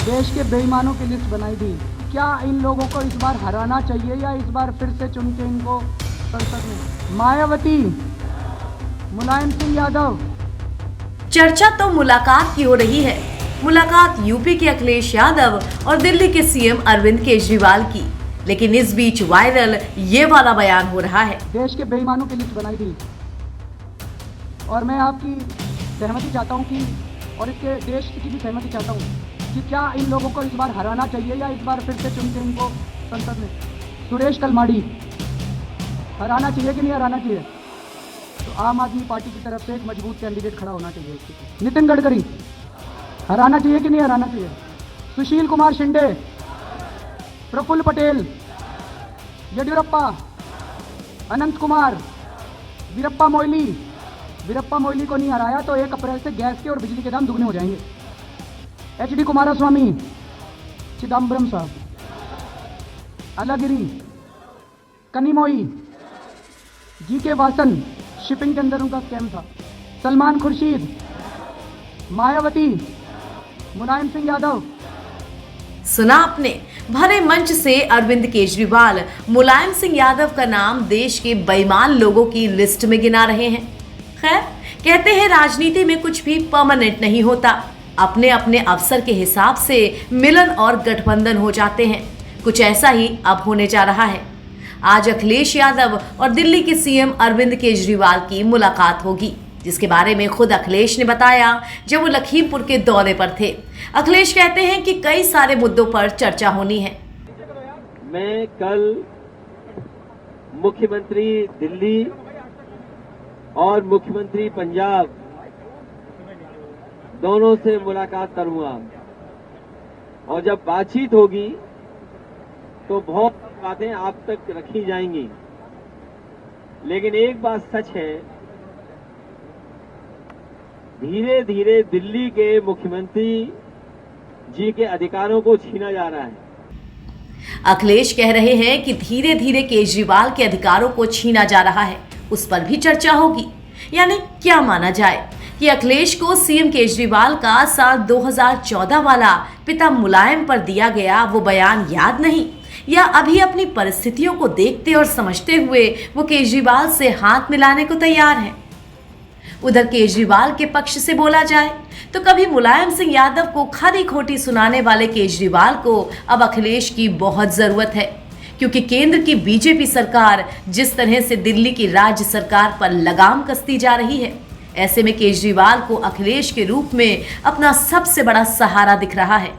देश के बेईमानों की लिस्ट बनाई थी। क्या इन लोगों को इस बार हराना चाहिए या इस बार फिर से चुन के इनको संसद में? मायावती, मुलायम सिंह यादव। चर्चा तो मुलाकात की हो रही है। मुलाकात यूपी के अखिलेश यादव और दिल्ली के सीएम अरविंद केजरीवाल की। लेकिन इस बीच वायरल ये वाला बयान हो रहा है। देश के बेईमानों की लिस्ट बनाई थी और मैं आपकी सहमति चाहता हूं कि और इसके देश की भी सहमति चाहता हूं कि क्या इन लोगों को इस बार हराना चाहिए या इस बार फिर से चुन के इनको संसद में? सुरेश कलमाड़ी, हराना चाहिए कि नहीं हराना चाहिए? तो आम आदमी पार्टी की तरफ से एक मजबूत कैंडिडेट खड़ा होना चाहिए। नितिन गडकरी, हराना चाहिए कि नहीं हराना चाहिए? सुशील कुमार शिंदे, प्रफुल्ल पटेल, येडियुरप्पा, अनंत कुमार, वीरप्पा मोइली। वीरप्पा मोइली को नहीं हराया तो 1 अप्रैल से गैस के और बिजली के दाम दुगने हो जाएंगे। HD कुमारस्वामी, चिदम्बरम साहब, अलागिरी, कनिमोई, GK वासन, शिपिंग के अंदर उनका स्कैम था। सलमान खुर्शीद, मायावती, मुलायम सिंह यादव। सुना आपने, भरे मंच से अरविंद केजरीवाल मुलायम सिंह यादव का नाम देश के बेईमान लोगों की लिस्ट में गिना रहे हैं। खैर, कहते हैं राजनीति में कुछ भी परमानेंट नहीं होता। अपने अपने अवसर के हिसाब से मिलन और गठबंधन हो जाते हैं। कुछ ऐसा ही अब होने जा रहा है। आज अखिलेश यादव और दिल्ली के सीएम अरविंद केजरीवाल की मुलाकात होगी, जिसके बारे में खुद अखिलेश ने बताया जब वो लखीमपुर के दौरे पर थे। अखिलेश कहते हैं कि कई सारे मुद्दों पर चर्चा होनी है। मैं कल मुख्यमंत्री दिल्ली और मुख्यमंत्री पंजाब दोनों से मुलाकात करूंगा और जब बातचीत होगी तो बहुत बातें आप तक रखी जाएंगी। लेकिन एक बात सच है, धीरे धीरे दिल्ली के मुख्यमंत्री जी के अधिकारों को छीना जा रहा है। अखिलेश कह रहे हैं कि धीरे धीरे केजरीवाल के अधिकारों को छीना जा रहा है, उस पर भी चर्चा होगी। यानी क्या माना जाए कि अखिलेश को सीएम केजरीवाल का साल 2014 वाला पिता मुलायम पर दिया गया वो बयान याद नहीं, या अभी अपनी परिस्थितियों को देखते और समझते हुए वो केजरीवाल से हाथ मिलाने को तैयार है। उधर केजरीवाल के पक्ष से बोला जाए तो कभी मुलायम सिंह यादव को खरी खोटी सुनाने वाले केजरीवाल को अब अखिलेश की बहुत जरूरत है, क्योंकि केंद्र की बीजेपी सरकार जिस तरह से दिल्ली की राज्य सरकार पर लगाम कसती जा रही है, ऐसे में केजरीवाल को अखिलेश के रूप में अपना सबसे बड़ा सहारा दिख रहा है।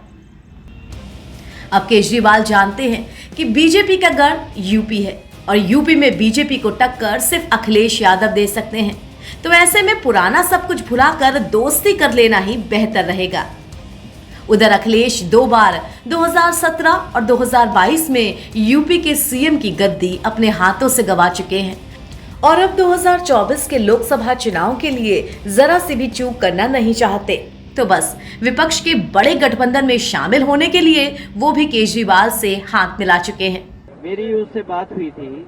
अब केजरीवाल जानते हैं कि बीजेपी का गढ़ यूपी है और यूपी में बीजेपी को टक्कर सिर्फ अखिलेश यादव दे सकते हैं। तो ऐसे में पुराना सब कुछ भुलाकर दोस्ती कर लेना ही बेहतर रहेगा। उधर अखिलेश 2 बार 2017 और 2022 में यूपी के सीएम की गद्दी अपने हाथों से गंवा चुके हैं और अब 2024 के लोकसभा चुनाव के लिए जरा सी भी चूक करना नहीं चाहते। तो बस विपक्ष के बड़े गठबंधन में शामिल होने के लिए वो भी केजरीवाल से हाथ मिला चुके हैं। मेरी उससे बात हुई थी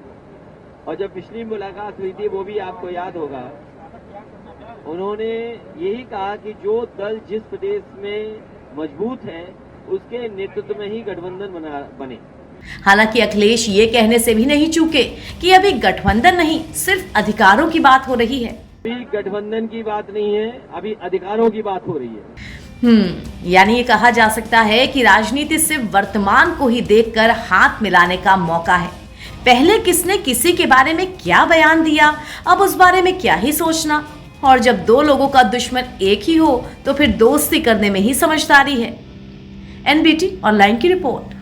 और जब पिछली मुलाकात हुई थी वो भी आपको याद होगा, उन्होंने यही कहा कि जो दल जिस प्रदेश में मजबूत है उसके नेतृत्व में ही गठबंधन बने। हालांकि अखिलेश ये कहने से भी नहीं चूके कि अभी गठबंधन नहीं, सिर्फ अधिकारों की बात हो रही है। अभी गठबंधन की बात नहीं है, अभी अधिकारों की बात हो रही है। यानी ये कहा जा सकता है कि राजनीति सिर्फ वर्तमान को ही देखकर हाथ मिलाने का मौका है। पहले किसने किसी के बारे में क्या बयान दिया, अब उस बारे में क्या ही सोचना। और जब 2 लोगों का दुश्मन एक ही हो तो फिर दोस्ती करने में ही समझदारी है। NBT ऑनलाइन की रिपोर्ट।